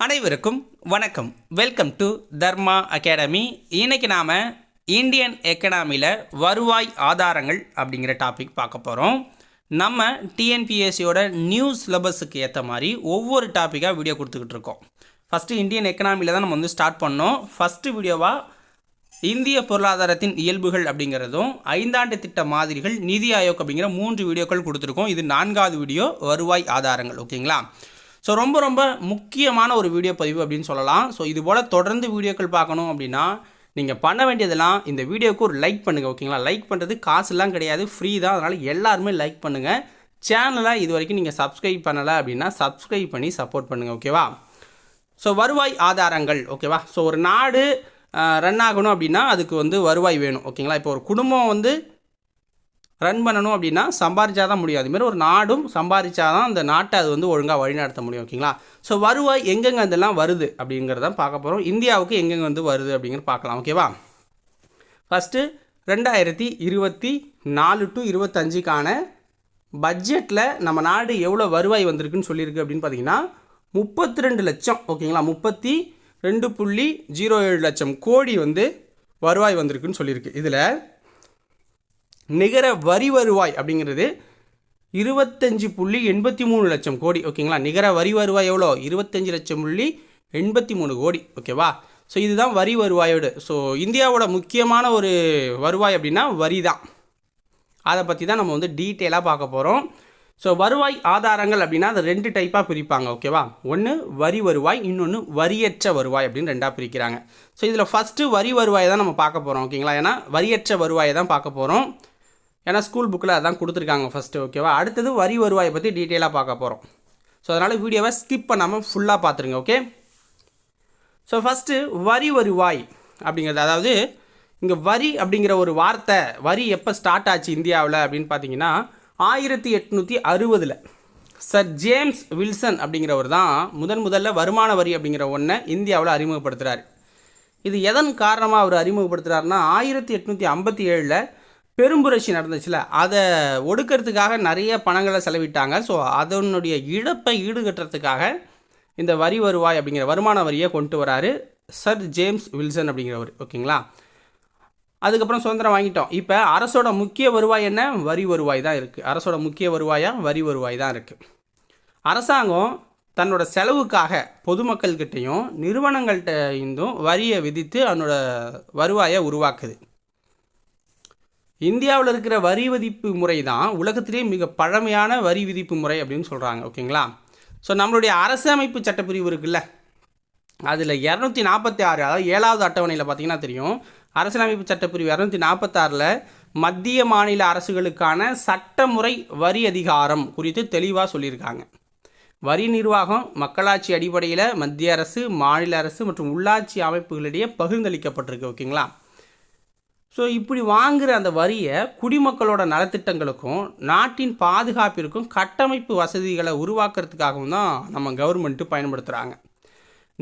அனைவருக்கும் வணக்கம். Welcome to Dharma academy. இன்றைக்கி நாம் இந்தியன் எக்கனாமியில் வருவாய் ஆதாரங்கள் அப்படிங்கிற டாபிக் பார்க்க போகிறோம். நம்ம டிஎன்பிஎஸ்சியோட நியூ சிலபஸுக்கு ஏற்ற மாதிரி ஒவ்வொரு டாப்பிக்காக வீடியோ கொடுத்துக்கிட்டு இருக்கோம். ஃபஸ்ட்டு இந்தியன் எக்கனாமியில் தான் நம்ம ஸ்டார்ட் பண்ணோம். ஃபஸ்ட்டு வீடியோவாக இந்திய பொருளாதாரத்தின் இயல்புகள் அப்படிங்கிறதும் 5 ஆண்டு திட்ட மாதிரிகள், நிதி ஆயோக் அப்படிங்கிற 3 வீடியோக்கள் கொடுத்துருக்கோம். இது 4வது வீடியோ, வருவாய் ஆதாரங்கள். ஓகேங்களா? ஸோ ரொம்ப முக்கியமான ஒரு வீடியோ பதிவு அப்படின்னு சொல்லலாம். ஸோ இது போல் தொடர்ந்து வீடியோக்கள் பார்க்கணும் அப்படின்னா நீங்கள் பண்ண வேண்டியதெல்லாம் இந்த வீடியோவுக்கு ஒரு லைக் பண்ணுங்கள். ஓகேங்களா? லைக் பண்ணுறது காசுலாம் கிடையாது, ஃப்ரீ தான். அதனால் எல்லாருமே லைக் பண்ணுங்கள். சேனலை இது வரைக்கும் நீங்கள் சப்ஸ்கிரைப் பண்ணலை அப்படின்னா சப்ஸ்கிரைப் பண்ணி சப்போர்ட் பண்ணுங்கள். ஓகேவா? ஸோ வருவாய் ஆதாரங்கள். ஓகேவா? ஸோ ஒரு நாடு ரன் ஆகணும் அப்படின்னா அதுக்கு வருவாய் வேணும். ஓகேங்களா? இப்போ ஒரு குடும்பம் ரன் பண்ணணும் அப்படின்னா சம்பாதிச்சா தான் முடியும். அதுமாரி ஒரு நாடும் சம்பாதிச்சா தான் அந்த நாட்டை அது ஒழுங்காக வழிநடத்த முடியும். ஓகேங்களா? ஸோ வருவாய் எங்கெங்கே அதெல்லாம் வருது அப்படிங்கிறத பார்க்க போகிறோம். இந்தியாவுக்கு எங்கெங்கே வருது அப்படிங்கிறது பார்க்கலாம். ஓகேவா? ஃபஸ்ட்டு 2024 to 25க்கான பட்ஜெட்டில் நம்ம நாடு எவ்வளோ வருவாய் வந்திருக்குன்னு சொல்லியிருக்கு அப்படின்னு பார்த்தீங்கன்னா 32 லட்சம். ஓகேங்களா? 32.07 லட்சம் கோடி வருவாய் வந்திருக்குன்னு சொல்லியிருக்கு. இதில் நிகர வரி வருவாய் அப்படிங்கிறது 25.83 லட்சம் கோடி. ஓகேங்களா? நிகர வரி வருவாய் எவ்வளோ? 25.83 கோடி. ஓகேவா? ஸோ இதுதான் வரி வருவாயோடு. ஸோ இந்தியாவோட முக்கியமான ஒரு வருவாய் அப்படின்னா வரி தான். அதை பற்றி தான் நம்ம டீட்டெயிலாக பார்க்க போகிறோம். ஸோ வருவாய் ஆதாரங்கள் அப்படின்னா அது 2 டைப்பாக பிரிப்பாங்க. ஓகேவா? ஒன்று வரி வருவாய், இன்னொன்று வரியற்ற வருவாய் அப்படின்னு 2ஆக பிரிக்கிறாங்க. ஸோ இதில் ஃபஸ்ட்டு வரி வருவாயை தான் நம்ம பார்க்க போகிறோம். ஓகேங்களா? ஏன்னா வரியற்ற வருவாயை தான் பார்க்க போகிறோம். ஏன்னா ஸ்கூல் புக்கில் அதான் கொடுத்துருக்காங்க ஃபஸ்ட்டு. ஓகேவா? அடுத்தது வரி வருவாயை பற்றி டீட்டெயிலாக பார்க்க போகிறோம். ஸோ அதனால் வீடியோவை ஸ்கிப் பண்ணாமல் ஃபுல்லாக பார்த்துருங்க. ஓகே? ஸோ ஃபஸ்ட்டு வரி வருவாய் அப்படிங்கிறது, அதாவது இங்கே வரி அப்படிங்கிற ஒரு வார்த்தை, வரி எப்போ ஸ்டார்ட் ஆச்சு இந்தியாவில் அப்படின்னு பார்த்தீங்கன்னா 1860 சர் ஜேம்ஸ் வில்சன் அப்படிங்கிறவர் தான் முதல்ல வருமான வரி அப்படிங்கிற ஒன்றை இந்தியாவில் அறிமுகப்படுத்துகிறார். இது எதன் காரணமாக அவர் அறிமுகப்படுத்துகிறாருன்னா 1857 பெரும்புரட்சி நடந்துச்சுல, அதை ஒடுக்கிறதுக்காக நிறைய பணங்களை செலவிட்டாங்க. ஸோ அதனுடைய இழப்பை ஈடுகட்டுறதுக்காக இந்த வரி வருவாய் அப்படிங்கிற வருமான வரியை கொண்டு வராரு சர் ஜேம்ஸ் வில்சன் அப்படிங்கிறவர். ஓகேங்களா? அதுக்கப்புறம் சுதந்திரம் வாங்கிட்டோம். இப்போ அரசோட முக்கிய வருவாய் என்ன? வரி வருவாய் தான் இருக்குது. அரசோட முக்கிய வருவாயாக வரி வருவாய் தான் இருக்குது. அரசாங்கம் தன்னோட செலவுக்காக பொதுமக்கள்கிட்டையும் நிறுவனங்கள்கிட்ட இருந்தும் வரியை விதித்து அதனோட வருவாயை உருவாக்குது. இந்தியாவில் இருக்கிற வரி விதிப்பு முறை தான் உலகத்திலே மிக பழமையான வரி விதிப்பு முறை அப்படின்னு சொல்கிறாங்க. ஓகேங்களா? ஸோ நம்மளுடைய அரசமைப்பு சட்டப்பிரிவு இருக்குல்ல, அதில் 246, அதாவது 7வது அட்டவணையில் பார்த்தீங்கன்னா தெரியும், அரசியலமைப்பு சட்டப்பிரிவு 246 மத்திய மாநில அரசுகளுக்கான சட்டமுறை வரி அதிகாரம் குறித்து தெளிவாக சொல்லியிருக்காங்க. வரி நிர்வாகம் மக்களாட்சி அடிப்படையில் மத்திய அரசு, மாநில அரசு மற்றும் உள்ளாட்சி அமைப்புகளிடையே பகிர்ந்தளிக்கப்பட்டிருக்கு. ஓகேங்களா? ஸோ இப்படி வாங்குகிற அந்த வரியை குடிமக்களோட நலத்திட்டங்களுக்கும் நாட்டின் பாதுகாப்பிற்கும் கட்டமைப்பு வசதிகளை உருவாக்குறதுக்காகவும் தான் நம்ம கவர்மெண்ட்டு பயன்படுத்துகிறாங்க.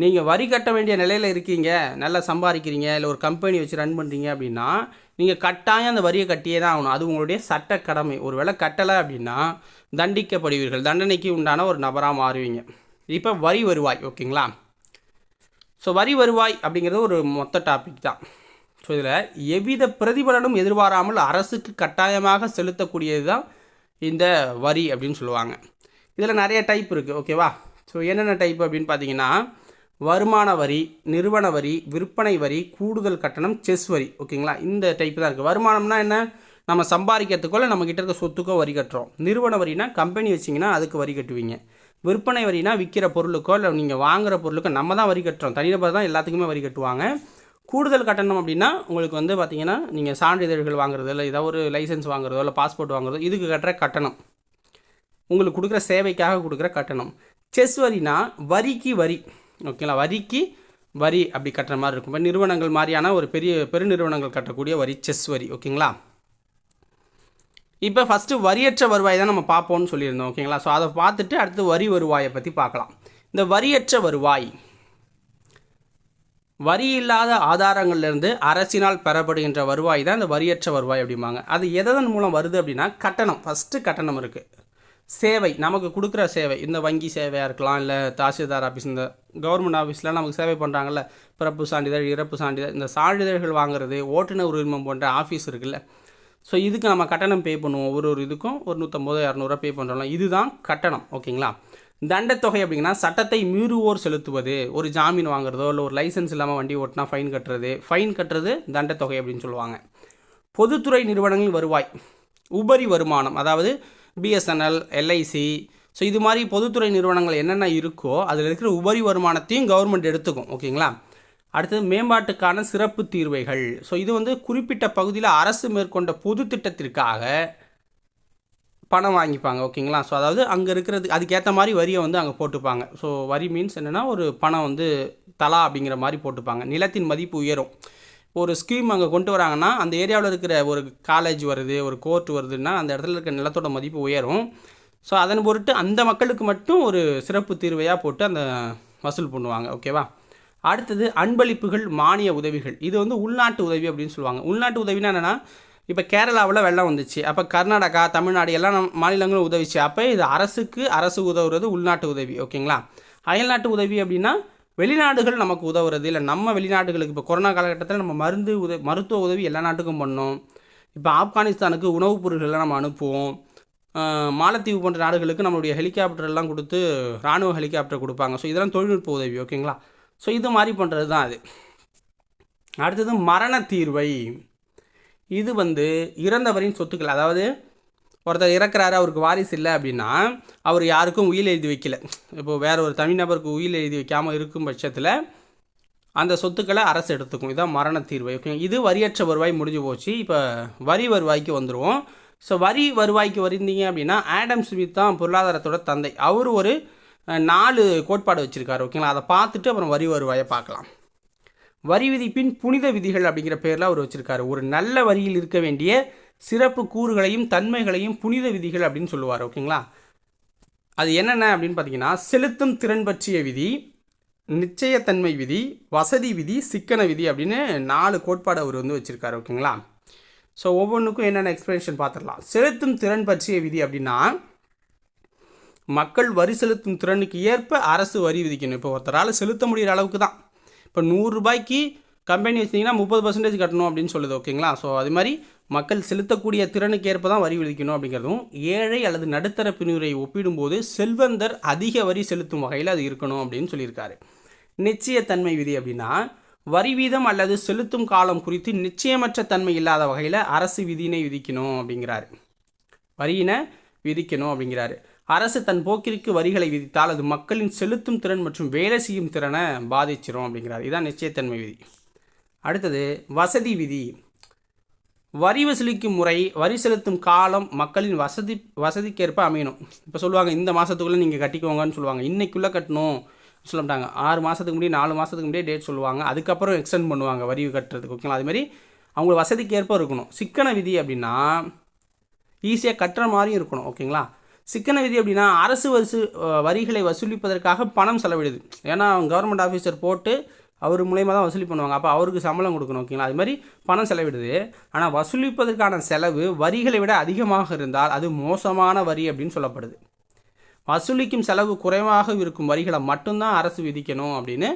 நீங்கள் வரி கட்ட வேண்டிய நிலையில் இருக்கீங்க, நல்லா சம்பாதிக்கிறீங்க, இல்லை ஒரு கம்பெனி வச்சு ரன் பண்ணுறீங்க அப்படின்னா நீங்கள் கட்டாயம் அந்த வரியை கட்டியே தான் ஆகணும். அது உங்களுடைய சட்ட கடமை. ஒரு வேளை கட்டலை அப்படின்னா தண்டிக்கப்படுவீர்கள், தண்டனைக்கு உண்டான ஒரு நபராக மாறுவீங்க. இப்போ வரி வருவாய். ஓகேங்களா? ஸோ வரி வருவாய் அப்படிங்கிறது ஒரு மொத்த டாபிக் தான். ஸோ இதில் எவ்வித பிரதிபலனும் எதிர்பாராமல் அரசுக்கு கட்டாயமாக செலுத்தக்கூடியது தான் இந்த வரி அப்படின்னு சொல்லுவாங்க. இதில் நிறைய டைப் இருக்குது. ஓகேவா? ஸோ என்னென்ன டைப் அப்படின்னு பார்த்தீங்கன்னா வருமான வரி, நிறுவன வரி, விற்பனை வரி, கூடுதல் கட்டணம், செஸ் வரி. ஓகேங்களா? இந்த டைப் தான் இருக்குது. வருமானம்னா என்ன? நம்ம சம்பாதிக்கிறதுக்கோ இல்லை நம்மக்கிட்ட இருக்க சொத்துக்கோ வரி கட்டுறோம். நிறுவன வரினா கம்பெனி வச்சிங்கன்னா அதுக்கு வரி கட்டுவீங்க. விற்பனை வரினா விற்கிற பொருளுக்கோ இல்லை நீங்கள் வாங்குகிற பொருளுக்கோ நம்ம தான் வரி கட்டுறோம். தனிநபர் தான் எல்லாத்துக்குமே வரி கட்டுவாங்க. கூடுதல் கட்டணம் அப்படின்னா உங்களுக்கு பார்த்தீங்கன்னா நீங்கள் சான்றிதழ்கள் வாங்குறதோ இல்லை ஏதாவது ஒரு லைசன்ஸ் வாங்குறதோ இல்லை பாஸ்போர்ட் வாங்குறதோ இதுக்கு கட்டுற கட்டணம், உங்களுக்கு கொடுக்குற சேவைக்காக கொடுக்குற கட்டணம். செஸ் வரினா வரிக்கு வரி. ஓகேங்களா? வரிக்கு வரி அப்படி கட்டுற மாதிரி இருக்கும். இப்போ நிறுவனங்கள் மாதிரியான ஒரு பெருநிறுவனங்கள் கட்டக்கூடிய வரி செஸ் வரி. ஓகேங்களா? இப்போ ஃபஸ்ட்டு வரியற்ற வருவாய் தான் நம்ம பார்ப்போம்னு சொல்லியிருந்தோம். ஓகேங்களா? ஸோ அதை பார்த்துட்டு அடுத்து வரி வருவாயை பற்றி பார்க்கலாம். இந்த வரியற்ற வருவாய் வரி இல்லாத ஆதாரங்கள்லேருந்து அரசினால் பெறப்படுகின்ற வருவாய் தான் இந்த வரியற்ற வருவாய் அப்படிம்பாங்க. அது எதன் மூலம் வருது அப்படின்னா கட்டணம். ஃபஸ்ட்டு கட்டணம் இருக்குது. சேவை நமக்கு கொடுக்குற சேவை, இந்த வங்கி சேவையாக இருக்கலாம், இல்லை தாசில்தார் ஆஃபீஸ், இந்த கவர்மெண்ட் ஆஃபீஸில் நமக்கு சேவை பண்ணுறாங்கல்ல, பிறப்பு சான்றிதழ், இறப்பு சான்றிதழ், இந்த சான்றிதழ்கள் வாங்குறது, ஓட்டுநர் உரிமம் போன்ற ஆஃபீஸ் இருக்குல்ல, ஸோ இதுக்கு நம்ம கட்டணம் பே பண்ணுவோம். ஒரு இதுக்கும் ஒரு 150 200 பே பண்ணுறோம்ல, இதுதான் கட்டணம். ஓகேங்களா. தண்டத்தொகை அப்படிங்கன்னா சட்டத்தை மீறுவோர் செலுத்துவது. ஒரு ஜாமீன் வாங்குறதோ இல்லை ஒரு லைசன்ஸ் இல்லாமல் வண்டி ஓட்டினா ஃபைன் கட்டுறது தண்டத்தொகை அப்படின்னு சொல்லுவாங்க. பொதுத்துறை நிறுவனங்களின் வருவாய், உபரி வருமானம், அதாவது பிஎஸ்என்எல், எல்ஐசி, ஸோ இது மாதிரி பொதுத்துறை நிறுவனங்கள் என்னென்ன இருக்கோ அதில் இருக்கிற உபரி வருமானத்தையும் கவர்மெண்ட் எடுத்துக்கும். ஓகேங்களா. அடுத்தது மேம்பாட்டுக்கான சிறப்பு தீர்வைகள். ஸோ இது குறிப்பிட்ட பகுதியில் அரசு மேற்கொண்ட பொது திட்டத்திற்காக பணம் வாங்கிப்பாங்க. ஓகேங்களா. ஸோ அதாவது அங்கே இருக்கிறது அதுக்கேற்ற மாதிரி வரியை அங்கே போட்டுப்பாங்க. ஸோ வரி மீன்ஸ் என்னென்னா ஒரு பணம் தலா அப்படிங்கிற மாதிரி போட்டுப்பாங்க. நிலத்தின் மதிப்பு உயரும். ஒரு ஸ்கீம் அங்கே கொண்டு வராங்கன்னா அந்த ஏரியாவில் இருக்கிற ஒரு காலேஜ் வருது, ஒரு கோர்ட் வருதுன்னா அந்த இடத்துல இருக்கிற நிலத்தோட மதிப்பு உயரும். ஸோ அதன் பொருட்டு அந்த மக்களுக்கு மட்டும் ஒரு சிறப்பு தீர்வையாக போட்டு அந்த வசூல் பண்ணுவாங்க. ஓகேவா. அடுத்தது அன்பளிப்புகள், மானிய உதவிகள். இது உள்நாட்டு உதவி அப்படின்னு சொல்லுவாங்க. உள்நாட்டு உதவினா என்னென்னா, இப்போ கேரளாவில் வெள்ளம் வந்துச்சு, அப்போ கர்நாடகா, தமிழ்நாடு எல்லாம் மாநிலங்களும் உதவிச்சு. அப்போ இது அரசு உதவுறது உள்நாட்டு உதவி. ஓகேங்களா. அயல்நாட்டு உதவி அப்படின்னா வெளிநாடுகள் நமக்கு உதவுறது, இல்லை நம்ம வெளிநாடுகளுக்கு. இப்போ கொரோனா காலகட்டத்தில் நம்ம மருத்துவ உதவி எல்லா நாட்டுக்கும் பண்ணோம். இப்போ ஆப்கானிஸ்தானுக்கு உணவுப் பொருட்கள்லாம் நம்ம அனுப்புவோம். மாலத்தீவு போன்ற நாடுகளுக்கு நம்மளுடைய ஹெலிகாப்டர்லாம் கொடுத்து இராணுவ ஹெலிகாப்டர் கொடுப்பாங்க. ஸோ இதெல்லாம் தொழில்நுட்ப உதவி. ஓகேங்களா. ஸோ இது மாதிரி பண்ணுறது தான் அது. அடுத்தது மரண தீர்வை. இது இறந்தவரின் சொத்துக்கள், அதாவது ஒருத்தர் இறக்குறாரு, அவருக்கு வாரிசு இல்லை அப்படின்னா அவர் யாருக்கும் உயில் எழுதி வைக்கல, இப்போது வேறு ஒரு தனிநபருக்கு உயில் எழுதி வைக்காமல் இருக்கும் பட்சத்தில் அந்த சொத்துக்களை அரசு எடுத்துக்கும். இதுதான் மரண தீர்வை. ஓகே. இது வரியற்ற வருவாய் முடிஞ்சு போச்சு. இப்போ வரி வருவாய்க்கு வந்துடுவோம். ஸோ வரி வருவாய்க்கு வருந்தீங்க அப்படின்னா ஆடம் ஸ்மித் தான் பொருளாதாரத்தோட தந்தை. அவர் ஒரு 4 கோட்பாடு வச்சுருக்காரு. ஓகேங்களா. அதை பார்த்துட்டு அப்புறம் வரி வருவாயை பார்க்கலாம். வரி விதிப்பின் புனித விதிகள் அப்படிங்கிற பேரில் அவர் வச்சுருக்காரு. ஒரு நல்ல வரியில் இருக்க வேண்டிய சிறப்பு கூறுகளையும் தன்மைகளையும் புனித விதிகள் அப்படின்னு சொல்லுவார். ஓகேங்களா. அது என்னென்ன அப்படின்னு பார்த்தீங்கன்னா, செலுத்தும் திறன் பற்றிய விதி, நிச்சயத்தன்மை விதி, வசதி விதி, சிக்கன விதி அப்படின்னு 4 கோட்பாடு அவர் வச்சுருக்காரு. ஓகேங்களா. ஸோ ஒவ்வொன்றுக்கும் என்னென்ன எக்ஸ்பிளனேஷன் பார்த்துடலாம். செலுத்தும் திறன் பற்றிய விதி அப்படின்னா, மக்கள் வரி செலுத்தும் திறனுக்கு ஏற்ப அரசு வரி விதிக்கணும். இப்போ ஒருத்தரால் செலுத்த முடிகிற அளவுக்கு தான். இப்போ 100 ரூபாய்க்கு கம்பெனி வச்சிங்கன்னா 30% கட்டணும் அப்படின்னு சொல்லுது. ஓகேங்களா. ஸோ அது மாதிரி மக்கள் செலுத்தக்கூடிய திறனுக்கு ஏற்ப தான் வரி விதிக்கணும் அப்படிங்கிறதும், ஏழை அல்லது நடுத்தர பிரிவினரை ஒப்பிடும்போது செல்வந்தர் அதிக வரி செலுத்தும் வகையில் அது இருக்கணும் அப்படின்னு சொல்லியிருக்காரு. நிச்சயத்தன்மை விதி அப்படின்னா, வரி வீதம் அல்லது செலுத்தும் காலம் குறித்து நிச்சயமற்ற தன்மை இல்லாத வகையில் அரசு விதியினை விதிக்கணும் அப்படிங்கிறாரு. வரியினை விதிக்கணும் அப்படிங்கிறாரு. அரசு தன் போக்கிற்கு வரிகளை விதித்தால் அது மக்களின் செலுத்தும் திறன் மற்றும் வேலை செய்யும் திறனை பாதிச்சிடும் அப்படிங்கிறார். இதுதான் நிச்சயத்தன்மை விதி. அடுத்தது வசதி விதி. வரி வசூலிக்கும் முறை, வரி செலுத்தும் காலம் மக்களின் வசதிக்கேற்ப அமையணும். இப்போ சொல்லுவாங்க இந்த மாதத்துக்குள்ளே நீங்கள் கட்டிக்கோங்கன்னு சொல்லுவாங்க. இன்றைக்குள்ளே கட்டணும் சொல்ல மாட்டாங்க. 6 மாதத்துக்கு முன்னாடி 4 மாதத்துக்கு முன்னாடியே டேட் சொல்லுவாங்க. அதுக்கப்புறம் எக்ஸ்டெண்ட் பண்ணுவாங்க வரி கட்டுறதுக்கு. ஓகேங்களா. அதுமாதிரி அவங்க வசதிக்கேற்ப இருக்கணும். சிக்கன விதி அப்படின்னா ஈஸியாக கட்டுற மாதிரியும் இருக்கணும். ஓகேங்களா. சிக்கன விதி அப்படின்னா அரசு வரிகளை வசூலிப்பதற்காக பணம் செலவிடுது. ஏன்னா கவர்மெண்ட் ஆஃபீஸர் போட்டு அவர் மூலயமா தான் வசூலி பண்ணுவாங்க. அப்போ அவருக்கு சம்பளம் கொடுக்கணும். ஓகேங்களா. அது மாதிரி பணம் செலவிடுது. ஆனால் வசூலிப்பதற்கான செலவு வரிகளை விட அதிகமாக இருந்தால் அது மோசமான வரி அப்படின்னு சொல்லப்படுது. வசூலிக்கும் செலவு குறைவாக இருக்கும் வரிகளை மட்டும்தான் அரசு விதிக்கணும் அப்படின்னு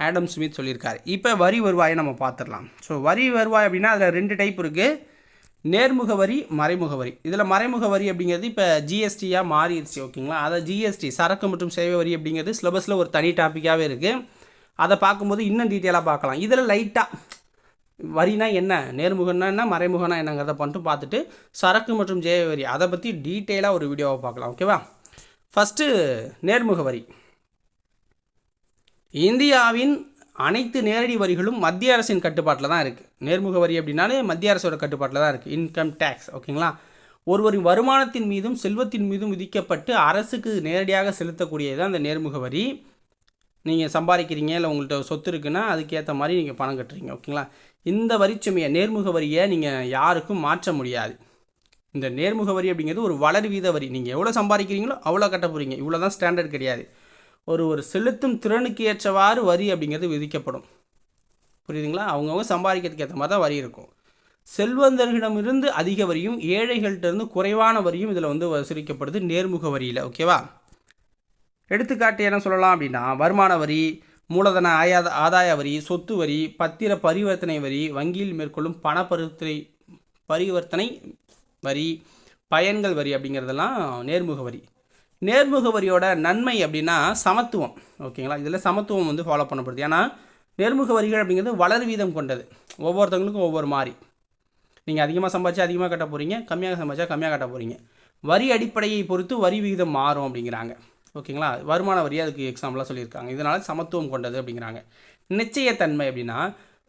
ஆடம் ஸ்மித் சொல்லியிருக்காரு. இப்போ வரி வருவாயை நம்ம பார்த்துடலாம். ஸோ வரி வருவாய் அப்படின்னா அதில் 2 டைப் இருக்குது. நேர்முக வரி, மறைமுக வரி. இதில் மறைமுக வரி அப்படிங்கிறது இப்போ ஜிஎஸ்டியாக மாறிடுச்சு. ஓகேங்களா. அதை ஜிஎஸ்டி சரக்கு மற்றும் சேவை வரி அப்படிங்கிறது சிலபஸில் ஒரு தனி டாப்பிக்காகவே இருக்குது. அதை பார்க்கும்போது இன்னும் டீட்டெயிலாக பார்க்கலாம். இதில் லைட்டாக வரினா என்ன, நேர்முகன்னா என்ன, மறைமுகனா என்னங்கிறத பண்ணிட்டு பார்த்துட்டு சரக்கு மற்றும் சேவை வரி அதை பற்றி டீட்டெயிலாக ஒரு வீடியோவை பார்க்கலாம். ஓகேவா. ஃபஸ்ட்டு நேர்முக வரி. இந்தியாவின் அனைத்து நேரடி வரிகளும் மத்திய அரசின் கட்டுப்பாட்டில் தான் இருக்குது. நேர்முக வரி அப்படின்னாலே மத்திய அரசோட கட்டுப்பாட்டில் தான் இருக்குது. Income tax. ஓகேங்களா. ஒருவரின் வருமானத்தின் மீதும் செல்வத்தின் மீதும் விதிக்கப்பட்டு அரசுக்கு நேரடியாக செலுத்தக்கூடியது தான் அந்த நேர்முக வரி. நீங்கள் சம்பாதிக்கிறீங்க இல்லை உங்கள்கிட்ட சொத்து இருக்குன்னா அதுக்கேற்ற மாதிரி நீங்கள் பணம் கட்டுறீங்க. ஓகேங்களா. இந்த வரிச்சுமையை, நேர்முக வரியை நீங்கள் யாருக்கும் மாற்ற முடியாது. இந்த நேர்முக வரி அப்படிங்கிறது ஒரு வளர் வீத வரி. நீங்கள் எவ்வளோ சம்பாதிக்கிறீங்களோ அவ்வளோ கட்ட போகிறீங்க. இவ்வளோ தான் ஸ்டாண்டர்ட் கிடையாது. ஒரு செலுத்தும் திறனுக்கு ஏற்றவாறு வரி அப்படிங்கிறது விதிக்கப்படும். புரியுதுங்களா. அவங்கவுங்க சம்பாதிக்கிறதுக்கு ஏற்ற மாதிரி தான் வரி இருக்கும். செல்வந்தர்களிடமிருந்து அதிக வரியும் ஏழைகள்கிட்டருந்து குறைவான வரியும் இதில் வந்து வசூலிக்கப்படுது நேர்முக வரியில். ஓகேவா? எடுத்துக்காட்டு என்ன சொல்லலாம் அப்படின்னா, வருமான வரி, மூலதன ஆதாய வரி, சொத்து வரி, பத்திர பரிவர்த்தனை வரி, வங்கியில் மேற்கொள்ளும் பண பரிவர்த்தனை வரி, பயன்கள் வரி அப்படிங்கிறதெல்லாம் நேர்முக வரி. நேர்முக வரியோட நன்மை அப்படின்னா சமத்துவம். ஓகேங்களா? இதில் சமத்துவம் வந்து ஃபாலோ பண்ணப்படுது. ஏன்னா நேர்முக வரிகள் அப்படிங்கிறது வளர் வீதம் கொண்டது. ஒவ்வொருத்தவங்களுக்கும் ஒவ்வொரு மாதிரி. நீங்கள் அதிகமாக சம்பாதிச்சா அதிகமாக கட்ட போகிறீங்க, கம்மியாக சம்பாதிச்சா கம்மியாக கட்ட போகிறீங்க. வரி அடிப்படையை பொறுத்து வரி விகிதம் மாறும் அப்படிங்கிறாங்க. ஓகேங்களா? வருமான வரி அதுக்கு எக்ஸாம்பிளாக சொல்லியிருக்காங்க. இதனால் சமத்துவம் கொண்டது அப்படிங்கிறாங்க. நிச்சயத்தன்மை அப்படின்னா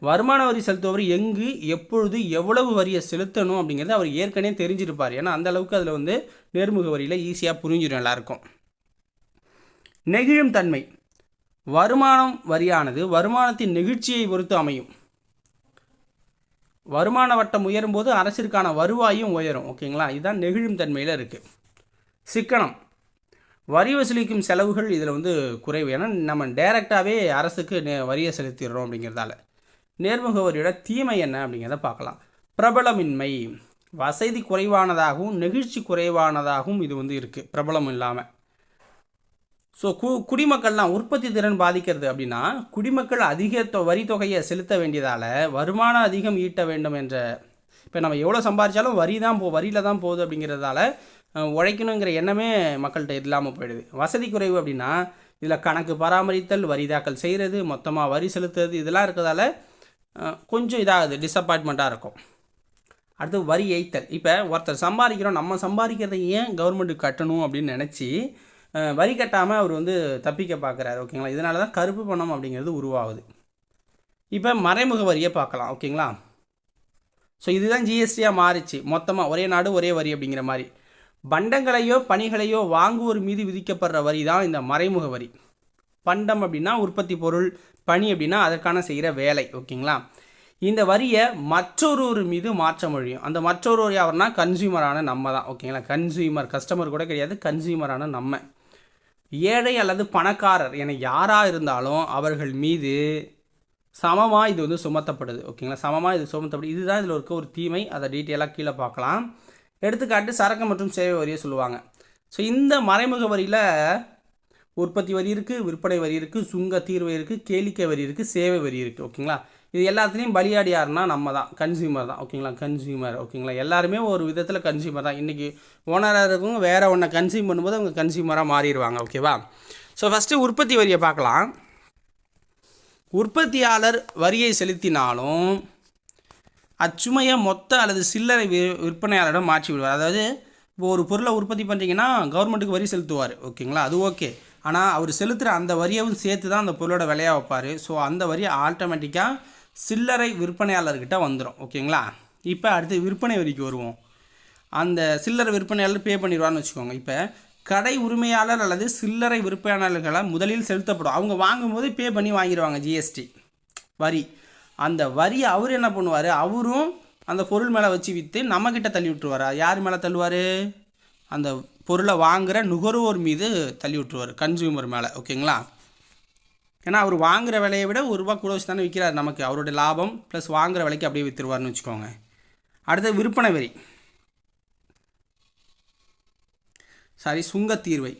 வருமான வரி செலுத்துபவர் எங்கு, எப்பொழுது, எவ்வளவு வரியை செலுத்தணும் அப்படிங்கிறது அவர் ஏற்கனவே தெரிஞ்சிருப்பார். ஏன்னா அந்த அளவுக்கு அதில் வந்து நேர்முக வரியில் ஈஸியாக புரிஞ்சிடும் எல்லாருக்கும். நெகிழும் தன்மை. வருமானம் வரியானது வருமானத்தின் நெகிழ்ச்சியை பொறுத்து அமையும். வருமான வட்டம் உயரும் போது அரசிற்கான வருவாயும் உயரும். ஓகேங்களா? இதுதான் நெகிழும் தன்மையில் இருக்குது. சிக்கனம். வரி வசூலிக்கும் செலவுகள் இதில் வந்து குறைவு. ஏன்னா நம்ம டைரெக்டாகவே அரசுக்கு வரியை செலுத்திடுறோம் அப்படிங்கிறதால. நேர்முக வரியோட தீமை என்ன அப்படிங்கிறத பார்க்கலாம். பிரபலமின்மை. வசதி குறைவானதாகவும் நெகிழ்ச்சி குறைவானதாகவும் இது வந்து இருக்குது, பிரபலம் இல்லாமல். ஸோ குடிமக்கள்லாம் உற்பத்தி திறன் பாதிக்கிறது அப்படின்னா குடிமக்கள் அதிக வரி தொகையை செலுத்த வேண்டியதால் வருமானம் அதிகம் ஈட்ட வேண்டும் என்ற, இப்போ நம்ம எவ்வளோ சம்பாதிச்சாலும் வரியில் தான் போகுது அப்படிங்கிறதால உழைக்கணுங்கிற எண்ணமே மக்கள்கிட்ட இல்லாமல் போயிடுது. வசதி குறைவு அப்படின்னா இதில் கணக்கு பராமரித்தல், வரி தாக்கல் செய்கிறது, மொத்தமாக வரி செலுத்துறது, இதெல்லாம் இருக்கிறதால கொஞ்சம் இதாகுது, டிஸப்பாயின்மெண்ட்டாக இருக்கும். அடுத்து வரி ஏய்த்தல். இப்போ ஒருத்தர் சம்பாதிக்கிறோம், நம்ம சம்பாதிக்கிறதை ஏன் கவர்மெண்ட்டுக்கு கட்டணும் அப்படின்னு நினச்சி வரி கட்டாமல் அவர் வந்து தப்பிக்க பார்க்குறாரு. ஓகேங்களா? இதனால தான் கருப்பு பணம் அப்படிங்கிறது உருவாகுது. இப்போ மறைமுக வரியை பார்க்கலாம். ஓகேங்களா? ஸோ இதுதான் ஜிஎஸ்டியாக மாறிச்சு. மொத்தமாக ஒரே நாடு ஒரே வரி அப்படிங்கிற மாதிரி. பண்டங்களையோ பணிகளையோ வாங்குவோர் மீது விதிக்கப்படுற வரி தான் இந்த மறைமுக வரி. பண்டம் அப்படின்னா உற்பத்தி பொருள், பணி அப்படின்னா அதற்கான செய்கிற வேலை. ஓகேங்களா? இந்த வரியை மற்றொரு மீது மாற்ற முடியும். அந்த மற்றொரு யாருன்னா கன்சியூமரான நம்ம தான். ஓகேங்களா? கஸ்டமர் கூட கிடையாது, கன்சியூமரான நம்ம. ஏழை அல்லது பணக்காரர் என யாராக இருந்தாலும் அவர்கள் மீது சமமாக இது வந்து சுமத்தப்படுது. ஓகேங்களா? சமமாக இது சுமத்தப்படுது. இதுதான் இதில் இருக்க ஒரு தீமை. அதை டீட்டெயிலாக கீழே பார்க்கலாம். எடுத்துக்காட்டு சரக்கு மற்றும் சேவை வரியை சொல்லுவாங்க. ஸோ இந்த மறைமுக வரியில் உற்பத்தி வரி இருக்குது, விற்பனை வரி இருக்குது, சுங்க தீர்வு இருக்குது, கேளிக்கை வரி இருக்குது, சேவை வரி இருக்குது. ஓகேங்களா? இது எல்லாத்துலேயும் பலியாடி யாருன்னா நம்ம தான், கன்சியூமர் தான். ஓகேங்களா? கன்சியூமர். ஓகேங்களா? எல்லாருமே ஒரு விதத்தில் கன்சியூமர் தான். இன்றைக்கி ஓனராக இருக்கவங்க வேறு ஒன்றை கன்சியூம் பண்ணும்போது அவங்க கன்சியூமராக மாறிடுவாங்க. ஓகேவா? ஸோ ஃபஸ்ட்டு உற்பத்தி வரியை பார்க்கலாம். உற்பத்தியாளர் வரியை செலுத்தினாலும் அச்சுமையை மொத்த அல்லது சில்லறை விற்பனையாளரிடம் மாற்றி விடுவார். அதாவது இப்போ ஒரு பொருளை உற்பத்தி பண்ணுறீங்கன்னா கவர்மெண்ட்டுக்கு வரி செலுத்துவார். ஓகேங்களா? அது ஓகே. ஆனால் அவர் செலுத்துகிற அந்த வரியவும் சேர்த்து தான் அந்த பொருளோட விலையாக வைப்பார். ஸோ அந்த வரி ஆட்டோமேட்டிக்காக சில்லறை விற்பனையாளர்கிட்ட வந்துடும். ஓகேங்களா? இப்போ அடுத்து விற்பனை வரிக்கு வருவோம். அந்த சில்லறை விற்பனையாளர் பே பண்ணிடுவார்னு வச்சுக்கோங்க. இப்போ கடை உரிமையாளர் அல்லது சில்லறை விற்பனையாளர்களால் முதலில் செலுத்தப்படும். அவங்க வாங்கும்போது பே பண்ணி வாங்கிடுவாங்க ஜிஎஸ்டி வரி. அந்த வரியை அவர் என்ன பண்ணுவார், அவரும் அந்த பொருள் மேலே வச்சு விற்று நம்மக்கிட்ட தள்ளி விட்டுருவார். யார் மேலே தள்ளுவார்? அந்த பொருளை வாங்குகிற நுகர்வோர் மீது தள்ளி விட்டுருவார், கன்சியூமர் மேலே. ஓகேங்களா? ஏன்னா அவர் வாங்குகிற விலையை விட ₹1 கூட வச்சு தானே விற்கிறார் நமக்கு. அவருடைய லாபம் ப்ளஸ் வாங்குகிற விலைக்கு அப்படியே விற்றுருவார்னு வச்சுக்கோங்க. அடுத்து விற்பனை வரி, சுங்கத்தீர்வை.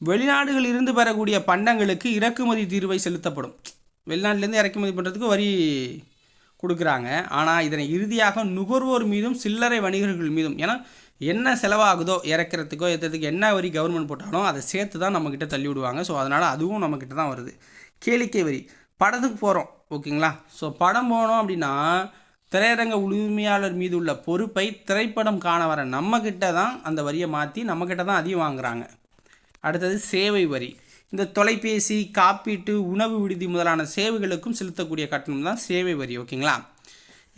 வெளிநாடுகளில் இருந்து பெறக்கூடிய பண்டங்களுக்கு இறக்குமதி தீர்வை செலுத்தப்படும். வெளிநாட்டிலேருந்து இறக்குமதி பண்ணுறதுக்கு வரி கொடுக்குறாங்க. ஆனால் இதனை இறுதியாக நுகர்வோர் மீதும் சில்லறை வணிகர்கள் மீதும், ஏன்னா என்ன செலவாகுதோ இறக்கிறதுக்கோ ஏற்றுறதுக்கு என்ன வரி கவர்மெண்ட் போட்டாலும் அதை சேர்த்து தான் நம்மக்கிட்ட தள்ளி விடுவாங்க. ஸோ அதனால் அதுவும் நம்மக்கிட்ட தான் வருது. கேளிக்கை வரி. படத்துக்கு போகிறோம். ஓகேங்களா? ஸோ படம் போனோம் அப்படின்னா திரையரங்க உரிமையாளர் மீது உள்ள பொறுப்பை திரைப்படம் காண வர நம்மக்கிட்ட தான் அந்த வரியை மாற்றி நம்மக்கிட்ட தான் அதிகம் வாங்குகிறாங்க. அடுத்தது சேவை வரி. இந்த தொலைபேசி, காப்பீட்டு, உணவு விடுதி முதலான சேவைகளுக்கும் செலுத்தக்கூடிய கட்டணம் தான் சேவை வரி. ஓகேங்களா?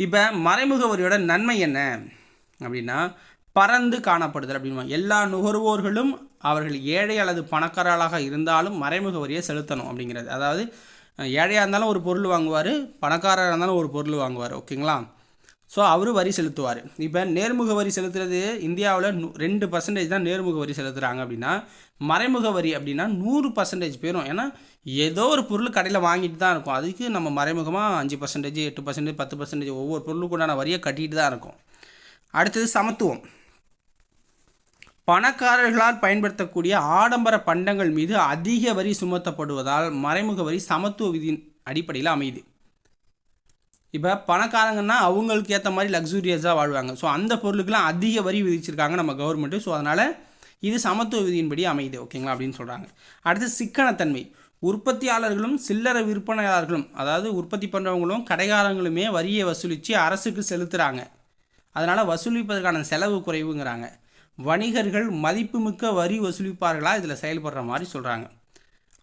இப்போ மறைமுக வரியோட நன்மை என்ன அப்படின்னா பறந்து காணப்படுதல் அப்படின்னா எல்லா நுகர்வோர்களும் அவர்கள் ஏழை அல்லது பணக்காரர்களாக இருந்தாலும் மறைமுக வரியை செலுத்தணும் அப்படிங்கிறது. அதாவது ஏழையாக இருந்தாலும் ஒரு பொருள் வாங்குவார், பணக்காரராக இருந்தாலும் ஒரு பொருள் வாங்குவார். ஓகேங்களா? ஸோ அவர் வரி செலுத்துவார். இப்போ நேர்முக வரி செலுத்துறது இந்தியாவில் 2% தான் நேர்முக வரி செலுத்துகிறாங்க அப்படின்னா, மறைமுக வரி அப்படின்னா 100% பேரும். ஏன்னா ஏதோ ஒரு பொருள் கடையில் வாங்கிட்டு தான் இருக்கும், அதுக்கு நம்ம மறைமுகமாக 5%, 8%, 10% ஒவ்வொரு பொருளுக்கு உண்டான வரியை கட்டிட்டு தான் இருக்கும். அடுத்தது சமத்துவம். பணக்காரர்களால் பயன்படுத்தக்கூடிய ஆடம்பர பண்டங்கள் மீது அதிக வரி சுமத்தப்படுவதால் மறைமுக வரி சமத்துவ விதியின் அடிப்படையில் அமையுது. இப்போ பணக்காரங்கன்னா அவங்களுக்கு ஏற்ற மாதிரி லக்ஸூரியஸாக வாழ்வாங்க. ஸோ அந்த பொருளுக்கெல்லாம் அதிக வரி விதிச்சிருக்காங்க நம்ம கவர்மெண்ட்டு. ஸோ அதனால் இது சமத்துவ விதியின்படி அமையுது. ஓகேங்களா அப்படின்னு சொல்கிறாங்க. அடுத்து சிக்கனத்தன்மை. உற்பத்தியாளர்களும் சில்லறை விற்பனையாளர்களும், அதாவது உற்பத்தி பண்ணுறவங்களும் கடைக்காரங்களுமே வரியை வசூலித்து அரசுக்கு செலுத்துகிறாங்க. அதனால் வசூலிப்பதற்கான செலவு குறைவுங்கிறாங்க. வணிகர்கள் மதிப்புமிக்க வரி வசூலிப்பார்களாக இதில் செயல்படுற மாதிரி சொல்கிறாங்க.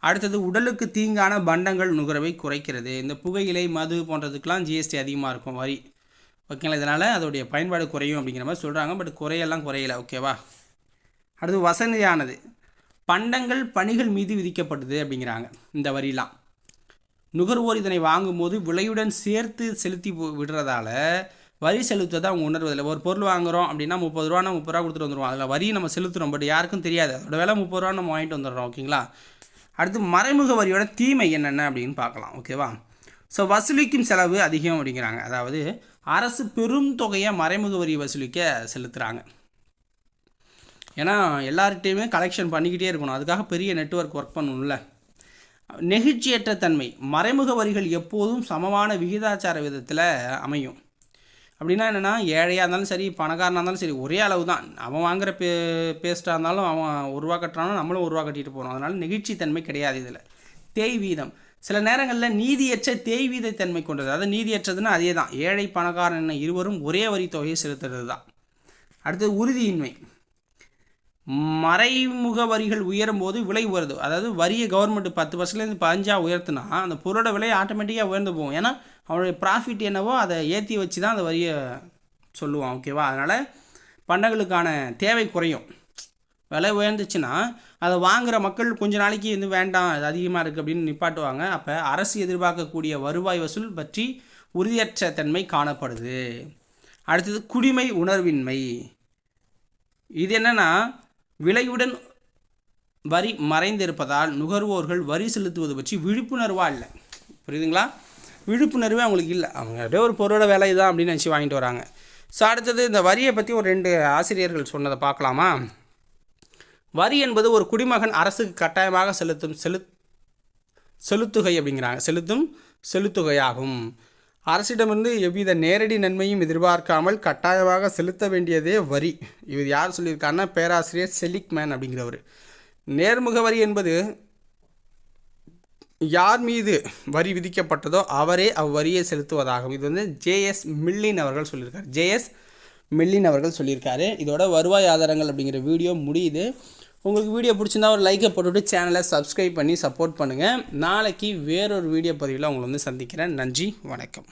அடுத்தது உடலுக்கு தீங்கான பண்டங்கள் நுகர்வை குறைக்கிறது. இந்த புகையிலை, மது போன்றதுக்கெலாம் ஜிஎஸ்டி அதிகமாக இருக்கும் வரி. ஓகேங்களா, இதனால் அதோடைய பயன்பாடு குறையும் அப்படிங்கிற மாதிரி சொல்கிறாங்க. பட் குறையெல்லாம் குறையலை. ஓகேவா. அடுத்து வசதியானது. பண்டங்கள் பணிகள் மீது விதிக்கப்படுது அப்படிங்கிறாங்க இந்த வரிலாம். நுகர்வோர் இதனை வாங்கும்போது விலையுடன் சேர்த்து செலுத்தி விடுறதால வரி செலுத்துவதை அவங்க உணர்வதில்லை. ஒரு பொருள் வாங்குகிறோம் அப்படின்னா 30 ரூபானா 30 ரூபா கொடுத்துட்டு வந்துடுவோம். அதில் வரி நம்ம செலுத்துகிறோம், பட் யாருக்கும் தெரியாது அதோட விலை 30 ரூபா நம்ம வாங்கிட்டு வந்துடுறோம். ஓகேங்களா. அடுத்து மறைமுக வரியோட தீமை என்னென்ன அப்படின்னு பார்க்கலாம். ஓகேவா. ஸோ வசூலிக்கும் செலவு அதிகம் அப்படிங்கிறாங்க. அதாவது அரசு பெரும் தொகையை மறைமுக வரி வசூலிக்க செலுத்துகிறாங்க. ஏன்னா எல்லார்கிட்டையுமே கலெக்ஷன் பண்ணிக்கிட்டே இருக்கணும், அதுக்காக பெரிய நெட்வொர்க் ஒர்க் பண்ணணும்ல. நெகிழ்ச்சியற்ற தன்மை. மறைமுக வரிகள் எப்போதும் சமமான விகிதாச்சார விதத்தில் அமையும். அப்படின்னா என்னென்னா, ஏழையாக இருந்தாலும் சரி, பணக்காரனாக இருந்தாலும் சரி, ஒரே அளவு தான். அவன் வாங்குகிற பேஸ்ட்டாக இருந்தாலும் அவன் 1 ரூபா கட்டுறானோ நம்மளும் 1 ரூபா கட்டிட்டு போகிறோம். அதனால் நெகிழ்ச்சித்தன்மை கிடையாது இதில். தேய் வீதம். சில நேரங்களில் நீதியற்ற தேய் வீதத்தன்மை கொண்டது. அதாவது நீதியற்றதுன்னா அதே தான், ஏழை பணக்காரன் இருவரும் ஒரே வரி தொகையை செலுத்துறது தான். அடுத்தது உறுதியின்மை. மறைமுக வரிகள் உயரும் போது விலை உயருது. அதாவது வரியை கவர்மெண்ட் 10%லேருந்து 15% உயர்த்துனா அந்த பொருளோட விலை ஆட்டோமேட்டிக்காக உயர்ந்து போகும். ஏன்னா அவனுடைய ப்ராஃபிட் என்னவோ அதை ஏற்றி வச்சு தான் அந்த வரியை சொல்லுவான். ஓகேவா. அதனால் பண்டங்களுக்கான தேவை குறையும். விலை உயர்ந்துச்சுன்னா அதை வாங்குகிற மக்கள் கொஞ்ச நாளைக்கு வந்து வேண்டாம், அது அதிகமாக இருக்குது அப்படின்னு நிப்பாட்டுவாங்க. அப்போ அரசு எதிர்பார்க்கக்கூடிய வருவாய் வசூல் பற்றி உறுதியற்ற தன்மை காணப்படுது. அடுத்தது குடிமை உணர்வின்மை. இது என்னென்னா, விலையுடன் வரி மறைந்திருப்பதால் நுகர்வோர்கள் வரி செலுத்துவது பற்றி விழிப்புணர்வாக இல்லை. புரியுதுங்களா. விழிப்புணர்வே அவங்களுக்கு இல்லை. அவங்க அப்படியே ஒரு பொருளோட விலை தான் அப்படின்னு நினச்சி வாங்கிட்டு வராங்க. ஸோ அடுத்தது இந்த வரியை பற்றி ஒரு 2 ஆசிரியர்கள் சொன்னதை பார்க்கலாமா. வரி என்பது ஒரு குடிமகன் அரசுக்கு கட்டாயமாக செலுத்துகை அப்படிங்கிறாங்க. செலுத்துகையாகும். அரசிடமிருந்து எவ்வித நேரடி நன்மையும் எதிர்பார்க்காமல் கட்டாயமாக செலுத்த வேண்டியதே வரி. இது யார் சொல்லியிருக்காருன்னா பேராசிரியர் செலிக்மேன் அப்படிங்கிறவர். நேர்முக வரி என்பது யார் மீது வரி விதிக்கப்பட்டதோ அவரே அவ்வரியை செலுத்துவதாகும். இது வந்து ஜேஎஸ் மில்லின் அவர்கள் சொல்லியிருக்காரு. இதோட வருவாய் ஆதாரங்கள் அப்படிங்கிற வீடியோ முடியுது. உங்களுக்கு வீடியோ பிடிச்சிருந்தா ஒரு லைக்கை போட்டுவிட்டு சேனலை சப்ஸ்கிரைப் பண்ணி சப்போர்ட் பண்ணுங்கள். நாளைக்கு வேறொரு வீடியோ பதிவில் உங்களை வந்து சந்திக்கிறேன். நன்றி, வணக்கம்.